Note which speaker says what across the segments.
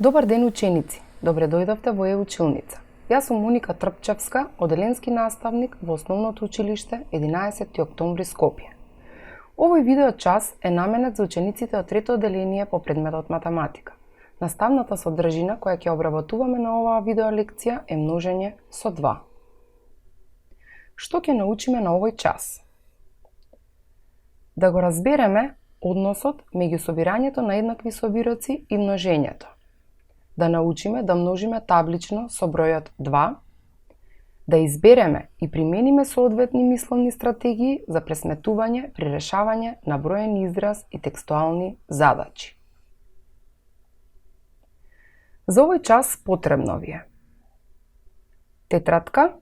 Speaker 1: Добар ден, ученици! Добре дојдовте во Е-училница. Јас сум Моника Трпчевска, оделенски наставник во Основното училиште 11. октомври Скопје. Овој видео час е наменет за учениците од трето оделение по предметот математика. Наставната содржина која ќе обработуваме на оваа видео лекција е множење со 2. Што ќе научиме на овој час? Да го разбереме односот меѓу собирањето на еднакви собироци и множењето. Да научиме да множиме таблично со бројот 2, да избереме и примениме соодветни мисловни стратегии за пресметување при решавање на броен израз и текстуални задачи. За овој час потребно ви е тетратка,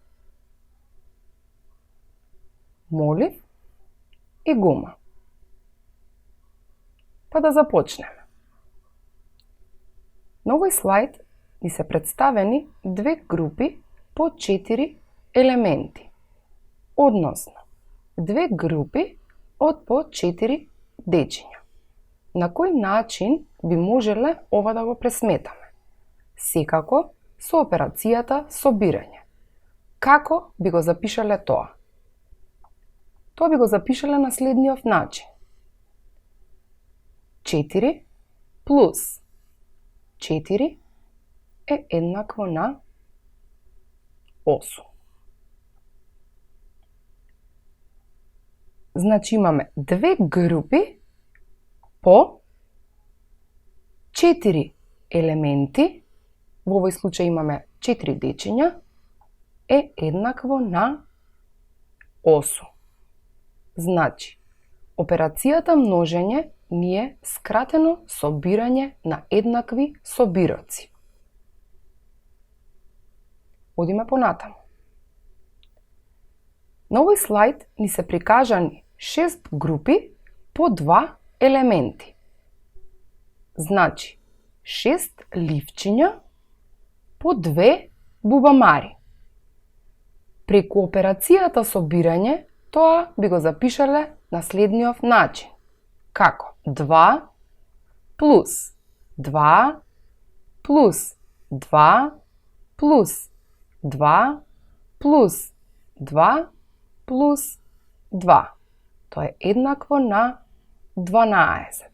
Speaker 1: молив и гума. Па да започнеме. На овој слайд ни се представени две групи по 4 елементи, односно две групи од по 4 дечиња. На кој начин би можеле ова да го пресметаме? Секако со операцијата собирање. Како би го запишале тоа? Тоа би го запишале на следниот начин. 4 плюс 4 е еднакво на 8. Значи имаме две групи по 4 елементи, во овој случај имаме 4 дечиња, е еднакво на 8. Значи, операцијата множење ни е скратено собирање на еднакви собироци. Одиме понатаму. На овој слайд ни се прикажани 6 групи по 2 елементи. Значи, 6 ливчиња по 2 бубамари. Преку операцијата собирање, тоа би го запишале на следниот начин. Како? 2 плюс 2 плюс 2 плюс 2 плюс 2 плюс 2. Тоа е еднакво на 12.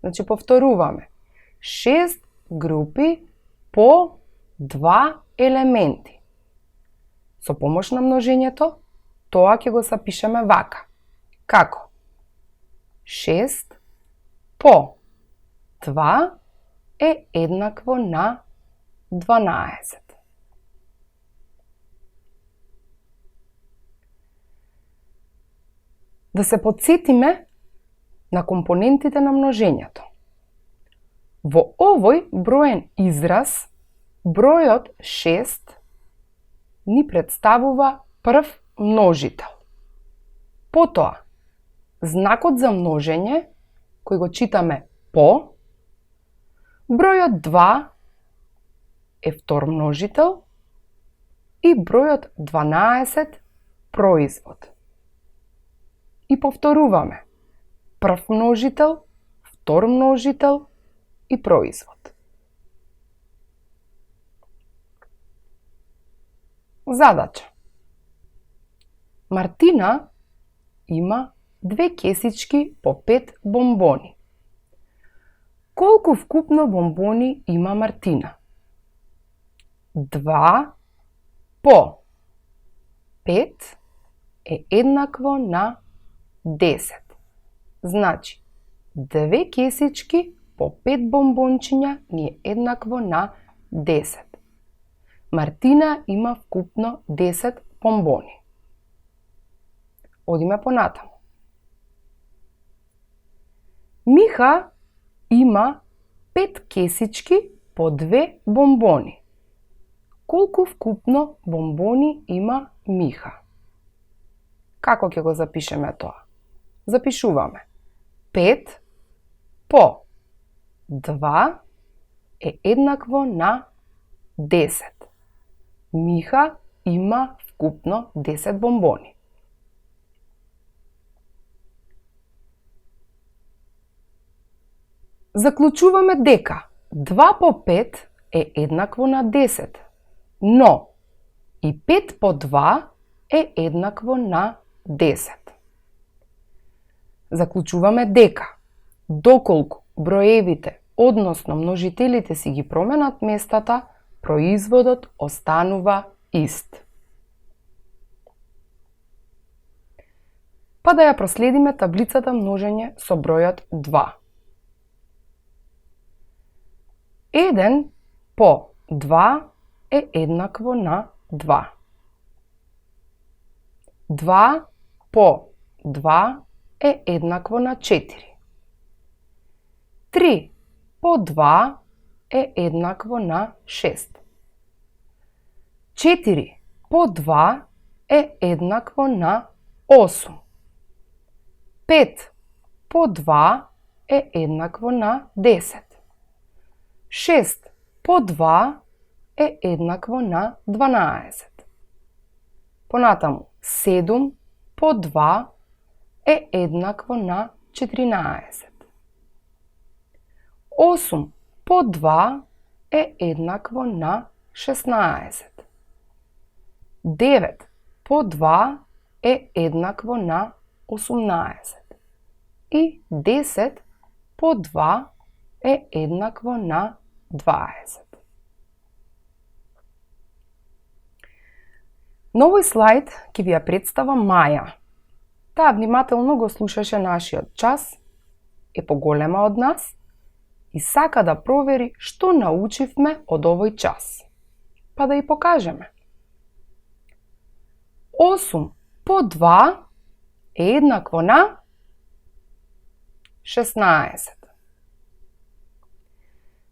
Speaker 1: Значи повторуваме. 6 групи по 2 елементи. Со помош на множењето, тоа ќе го запишеме вака. Како? 6 по 2 е еднакво на 12. Да се потсетиме на компонентите на множењето. Во овој броен израз, бројот 6 ни представува прв множител. Потоа, знакот за множење, кој го читаме по, бројот 2 е втор множител и бројот 12 производ. И повторуваме. Прв множител, втор множител и производ. Задача. Мартина има 2 кесички по 5 бомбони. Колку вкупно бомбони има Мартина? 2 по 5 е еднакво на 10. Значи, 2 кесички по 5 бомбончиња ни е еднакво на 10. Мартина има вкупно 10 бомбони. Одиме понатаму. Миха има 5 кесички по 2 бомбони. Колку вкупно бомбони има Миха? Како ќе го запишеме тоа? Запишуваме. 5 по 2 е еднакво на 10. Миха има вкупно 10 бомбони. Заклучуваме дека 2 по 5 е еднакво на 10, но и 5 по 2 е еднакво на 10. Заклучуваме дека, доколку броевите, односно множителите си ги променат местата, производот останува ист. Па да ја проследиме таблицата множење со бројот 2. 1 по 2 е еднакво на 2. 2 по 2 е еднакво на 4. 3 по 2 е еднакво на 6. 4 по 2 е еднакво на 8. 5 по 2 е еднакво на 10. 6 по 2 е еднакво на 12. Понатаму, 7 по 2 е еднакво на 14. 8 по 2 е еднакво на 16. 9 по 2 е еднакво на 18. И 10 по 2 е еднакво на 20. На овој слайд ќе ви ја представам Маја. Таа внимателно го слушаше нашиот час, е поголема од нас и сака да провери што научивме од овој час. Па да ја покажеме. 8 по 2 е еднакво на 16.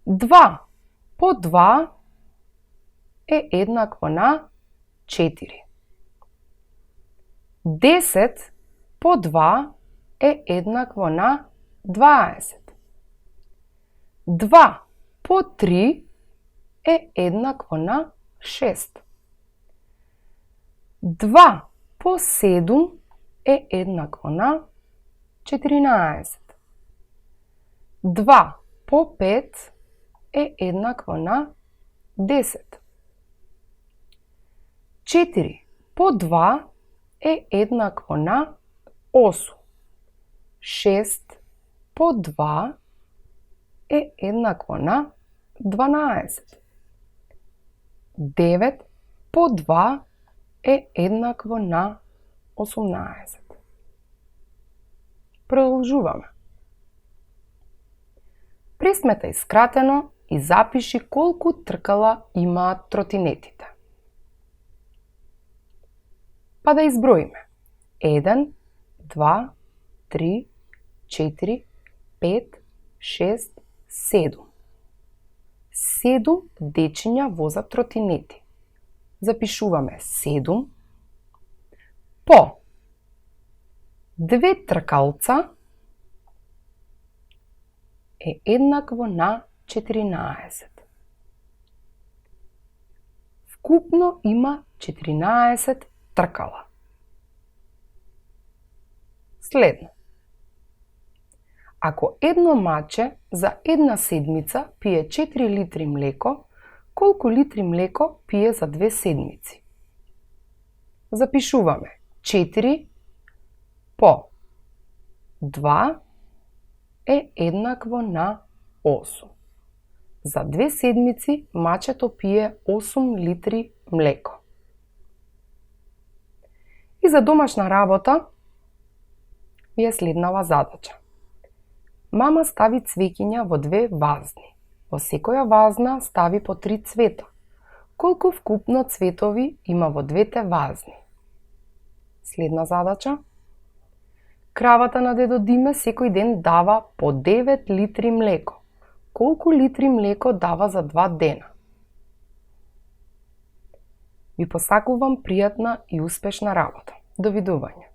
Speaker 1: 2 по 2 е еднакво на 4. 10 по 2 е еднакво на 20. 2 по 3 е еднакво на 6. 2 по 7 е еднакво на 14. 2 по 5 е еднакво на 10. 4 по 2 е еднакво на 8. 6 по 2 е еднакво на 12. 9 по 2 е еднакво на 18. Продолжуваме. Пресметај скратено и запиши колку тркала имаат тротинетите. Па да изброиме. 1, 2, 3, 4, 5, 6, 7. 7 дечиња возат тротинети. Запишуваме 7 по 2 тркалца е еднакво на 14. Вкупно има 14 тркала. Следно. Ако едно маче за една седмица пие 4 литри млеко, колку литри млеко пие за 2 седмици? Запишуваме 4 по 2 е еднакво на 8. За 2 седмици мачето пие 8 литри млеко. И за домашна работа ви е следнава задача. Мама стави цвеќиња во 2 вазни. Во секоја вазна стави по 3 цвета. Колку вкупно цветови има во двете вазни? Следна задача. Кравата на дедо Диме секој ден дава по 9 литри млеко. Колку литри млеко дава за 2 дена? Ви посакувам пријатна и успешна работа. Довидување.